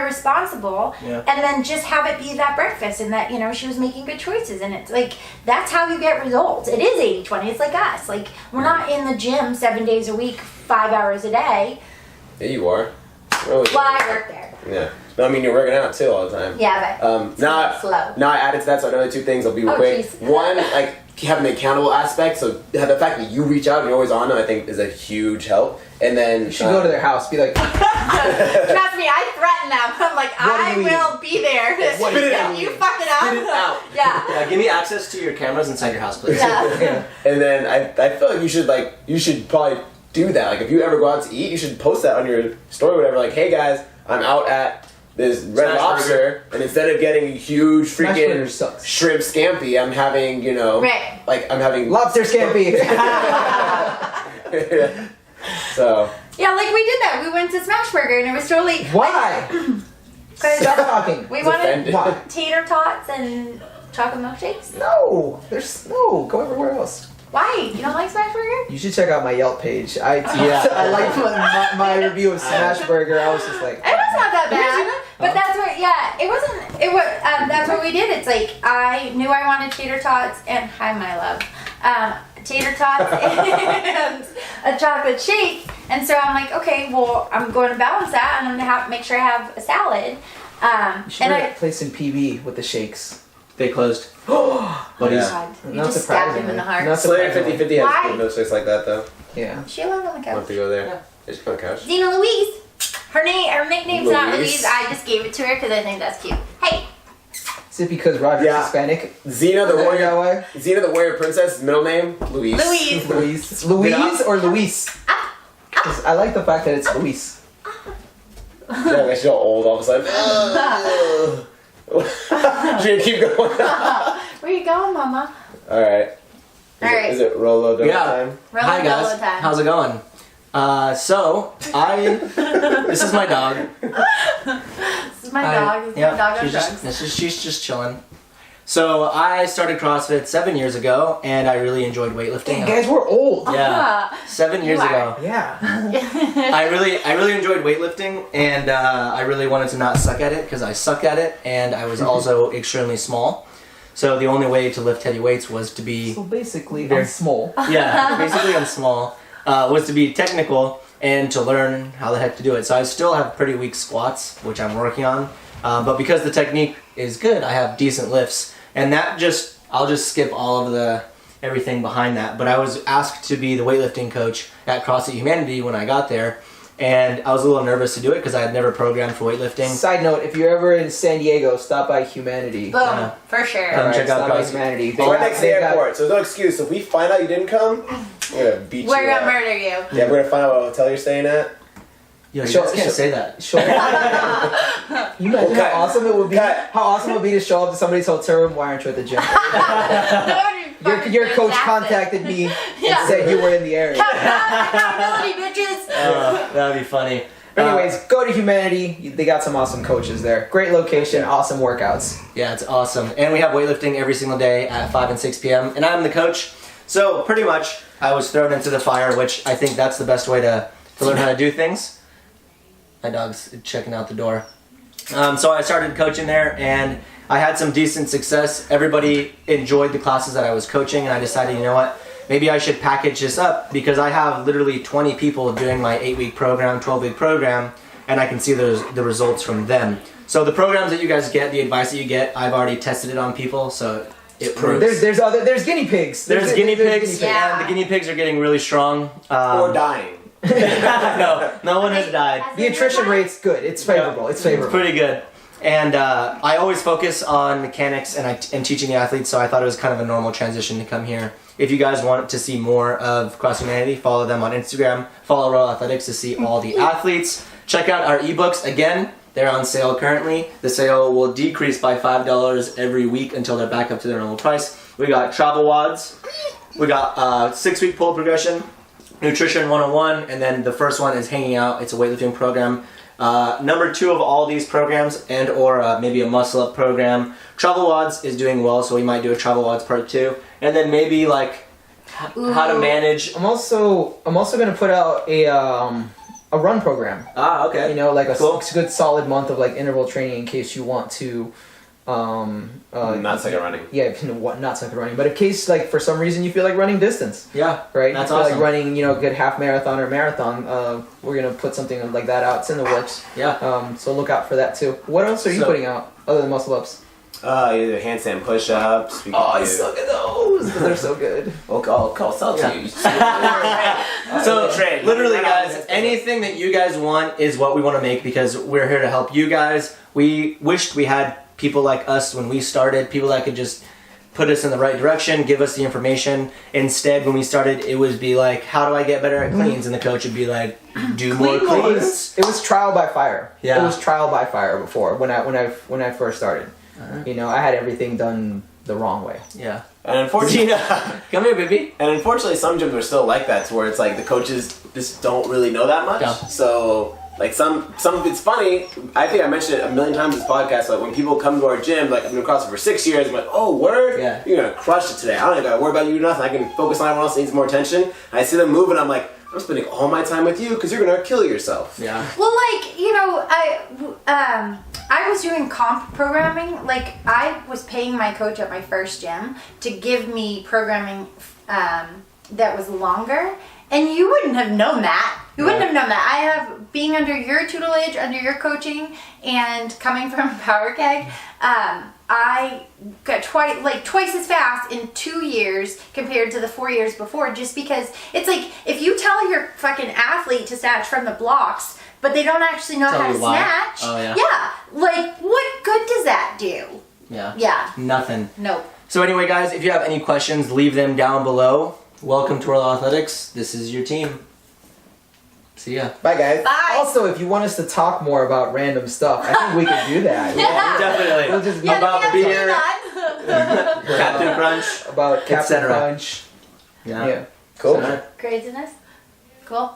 semi-responsible, Yeah. and then just have it be that breakfast, and that, she was making good choices. And it's like, that's how you get results. It is 80-20. It's like us. Like, we're not in the gym 7 days a week, 5 hours a day. Yeah, you are. Really. Well, I work there. Yeah. No, I mean you're working out too all the time. Yeah, but Now, slow. now I added to that, so another two things. I'll be Oh, quick. jeez. One, like having the accountable aspect. So the fact that you reach out and you're always on them, I think, is a huge help. And then You should go to their house. Be like, Trust me, I threaten them. I'm like, What do I you will be there. What do you If eat? you fuck it up. Spit it out. Yeah. Yeah, give me access to your cameras inside your house, please. Yeah. And then I feel like you should probably do that. Like if you ever go out to eat, you should post that on your story or whatever. Like, hey guys, I'm out at this Red Smash Lobster, and instead of getting a huge Smash burger freaking sucks. shrimp scampi, I'm having Right. like I'm having lobster scampi. So Yeah, like we did that. We went to Smashburger and it was totally. Why? Stop talking. We It's wanted offended. Why? tater tots and chocolate milkshakes. No, there's no. Go everywhere else. Why? You don't like Smashburger? You should check out my Yelp page. I Yeah. I like my review of Smashburger. I was just like, It was not that bad. But that's what, yeah, it wasn't, it was, that's what we did. It's like, I knew I wanted tater tots and, hi my love, tater tots and a chocolate shake. And so I'm like, okay, well, I'm going to balance that and I'm going to make sure I have a salad. you should And get I, a place in PB with the shakes. They closed. oh Yeah. God, you Not just stabbed him in surprisingly. the heart. Not Slayer surprisingly. 50/50 has Why? good milkshakes like that though. Yeah. She lives on the I want couch. to go there. Yeah. Just on the couch. Zena Louise. Her nickname's not Louise. Louise. I just gave it to her because I think that's cute. Hey. Is it because Roger's Yeah. Hispanic? Xena the That warrior. way? Xena the warrior princess. Middle name Louise. Louise. Luis. Louise or Luis? 'Cause I like the fact that it's Luis. Yeah, like she's all old all of a sudden. She's gonna keep going. Where you going, Mama? All right. Alright. Is it Rolo donut Yeah. time? Roll Hi and guys, roll time. how's it going? This is my dog. This is my dog. This is my dog on drugs. She's just chilling. So I started CrossFit 7 years ago, and I really enjoyed weightlifting. Dang, guys, we're old. Yeah, 7 years You ago. Yeah. I really enjoyed weightlifting, and I really wanted to not suck at it because I suck at it, and I was also extremely small. So the only way to lift heavy weights was to be So basically, Very- I'm small. basically I'm small. Was to be technical and to learn how the heck to do it. So I still have pretty weak squats, which I'm working on. But because the technique is good, I have decent lifts. And that I'll just skip all of everything behind that. But I was asked to be the weightlifting coach at CrossFit Humanity when I got there. And I was a little nervous to do it because I had never programmed for weightlifting. Side note, if you're ever in San Diego, stop by Humanity. Boom, for sure. Come check out stop by CrossFit. Humanity. It's right next to the airport, so there's no excuse. If we find out you didn't come, we're gonna beat you. We're gonna up. murder you. Yeah, we're gonna find out what hotel you're staying at. Yo, you guys can't say that. You imagine Okay. how awesome it would be. Okay. How awesome it would be to show up to somebody's hotel room. Why aren't you at the gym? That would be fucking Your coach fantastic. contacted me Yeah. and said you were in the area. Accountability, bitches. That'd be funny. Anyways, go to Humanity. They got some awesome coaches there. Great location, awesome workouts. Yeah, it's awesome. And we have weightlifting every single day at 5 and 6 p.m. And I'm the coach. So pretty much I was thrown into the fire, which I think that's the best way to learn how to do things. My dog's checking out the door. So I started coaching there and I had some decent success. Everybody enjoyed the classes that I was coaching and I decided, you know what? Maybe I should package this up because I have literally 20 people doing my 8-week program, 12-week program, and I can see the results from them. So the programs that you guys get, the advice that you get, I've already tested it on people, so it proves. There's guinea pigs. There's guinea pigs, Yeah. and the guinea pigs are getting really strong. Or dying. No one has died. The attrition rate's good. It's favorable. It's favorable. Pretty good. And I always focus on mechanics and teaching the athletes, so I thought it was kind of a normal transition to come here. If you guys want to see more of CrossFit Humanity, follow them on Instagram. Follow Rolo Athletics to see all the athletes. Check out our ebooks. Again, they're on sale currently. The sale will decrease by $5 every week until they're back up to their normal price. We got travel wads. We got 6-week pull progression, nutrition 101, and then the first one is hanging out. It's a weightlifting program. Number 2 of all these programs and or maybe a muscle up program. Travel wads is doing well, so we might do a travel wads part 2. And then maybe like how to manage. I'm also gonna put out a run program. Okay. You know, like a Cool. good solid month of like interval training in case you want to. Not second running. Yeah, not second running, but in case like for some reason you feel like running distance. Yeah. Right. That's you feel awesome. like running, a good half marathon or marathon. We're gonna put something like that out. It's in the works. Yeah. So look out for that too. What else are you putting out other than muscle ups? You do handstand push-ups. We can I do- suck at those. They're so good. I'll sell to you. So Trade. literally, guys, anything that you guys want is what we want to make because we're here to help you guys. We wished we had people like us when we started, people that could just put us in the right direction, give us the information. Instead, when we started, it would be like, how do I get better at cleans? And the coach would be like, do more cleans. It was trial by fire. Yeah. It was trial by fire before when I first started. I had everything done the wrong way. Yeah. And unfortunately, Come here, baby. and unfortunately, some gyms are still like that, to where it's like the coaches just don't really know that much. Yeah. So like some it's funny. I think I mentioned it a million times in this podcast. Like when people come to our gym, like I've been CrossFit for 6 years. I'm like, oh word, Yeah. you're gonna crush it today. I don't even gotta worry about you or nothing. I can focus on everyone else that needs more attention. And I see them moving. I'm like, I'm spending all my time with you because you're gonna kill yourself. Yeah. Well, I was doing comp programming. Like, I was paying my coach at my first gym to give me programming that was longer, and you wouldn't have known that. You wouldn't have known that. I have, being under your tutelage, under your coaching, and coming from Power Keg, I got twice as fast in 2 years compared to the 4 years before, just because it's like, if you tell your fucking athlete to snatch from the blocks, but they don't actually know Tell how to you why. snatch. Oh, yeah. Yeah. Like, what good does that do? Yeah. Yeah. Nothing. Nope. So anyway, guys, if you have any questions, leave them down below. Welcome to Rolo Athletics. This is your team. See ya. Bye, guys. Bye. Also, if you want us to talk more about random stuff, I think we could do that. Yeah. Definitely. We'll just Yeah, About we have beer. to be Captain Crunch. about Captain cetera. Crunch. Yeah. Yeah. Cool. So, Craziness. Cool.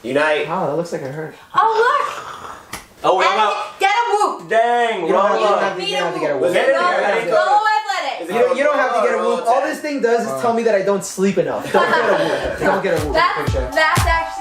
Unite. Wow, that looks like it hurt. Oh, oh, we're look. about. And get a whoop. Dang, You don't Rolo. have to get a whoop. Get it Rolo here. Athletics. You don't have to get a whoop. All this thing does is tell me that I don't sleep enough. Don't get a whoop. Don't get a whoop. That's actually